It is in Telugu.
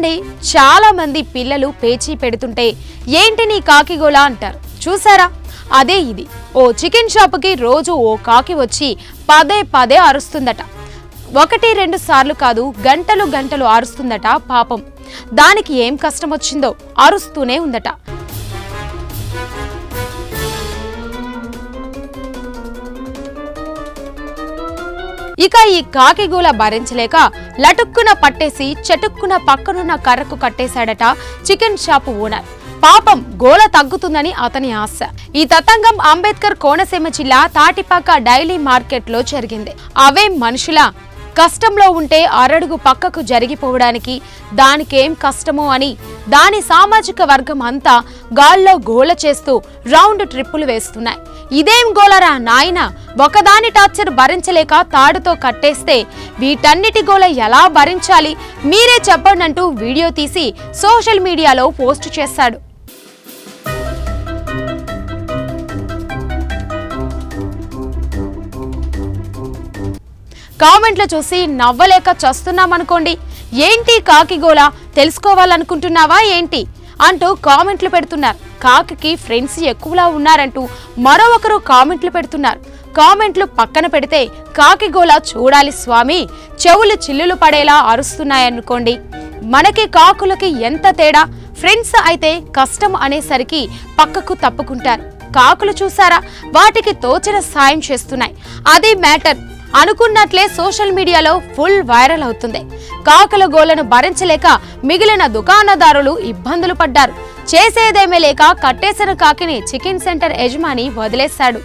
చూడండి, చాలా మంది పిల్లలు పేచీ పెడుతుంటే ఏంటి నీ కాకిగోళ అంటారు. చూసారా, అదే ఇది. ఓ చికెన్ షాపుకి రోజు ఓ కాకి వచ్చి పదే పదే అరుస్తుందట. 1-2 సార్లు కాదు, గంటలు గంటలు అరుస్తుందట. పాపం, దానికి ఏం కష్టం వచ్చిందో అరుస్తూనే ఉందట. ఇక ఈ కాకిగోల భరించలేక లటుక్కున పట్టేసి చటుక్కున పక్కనున్న కర్రకు కట్టేశాడట చికెన్ షాపు ఓనర్. పాపం, గోల తగ్గుతుందని అతని ఆశ. ఈ తతంగం అంబేద్కర్ కోనసీమ జిల్లా తాటిపాక డైలీ మార్కెట్ లో జరిగింది. అవే మనుషుల కష్టంలో ఉంటే అరడుగు పక్కకు జరిగిపోవడానికి దానికేం కష్టమో అని దాని సామాజిక వర్గం అంతా గాల్లో గోల చేస్తూ రౌండ్ ట్రిప్పులు వేస్తున్నాయి. ఇదేం గోలరా నాయన, ఒకదాని టార్చర్ భరించలేక తాడుతో కట్టేస్తే వీటన్నిటి గోల ఎలా భరించాలి, మీరే చెప్పండి అంటూ వీడియో తీసి సోషల్ మీడియాలో పోస్ట్ చేశాడు. కామెంట్లు చూసి నవ్వలేక చస్తున్నామనుకోండి. ఏంటి కాకిగోల, తెలుసుకోవాలనుకుంటున్నావా ఏంటి అంటూ కామెంట్లు పెడుతున్నారు. కాకికి ఫ్రెండ్స్ ఎక్కువలా ఉన్నారంటూ మరో ఒకరు కామెంట్లు పెడుతున్నారు. కామెంట్లు పక్కన పెడితే కాకిగోల చూడాలి స్వామి, చెవులు చిల్లులు పడేలా అరుస్తున్నాయనుకోండి. మనకి కాకులకి ఎంత తేడా. ఫ్రెండ్స్ అయితే కష్టం అనేసరికి పక్కకు తప్పుకుంటారు. కాకులు చూసారా, వాటికి తోచిన సాయం చేస్తున్నాయి. అది మ్యాటర్ అనుకున్నట్లే సోషల్ మీడియాలో ఫుల్ వైరల్ అవుతుంది. కాకుల గోలను భరించలేక మిగిలిన దుకాణదారులు ఇబ్బందులు పడ్డారు. చేసేదేమీ లేక కట్టేసిన కాకిని చికెన్ సెంటర్ యజమాని వదిలేశాడు.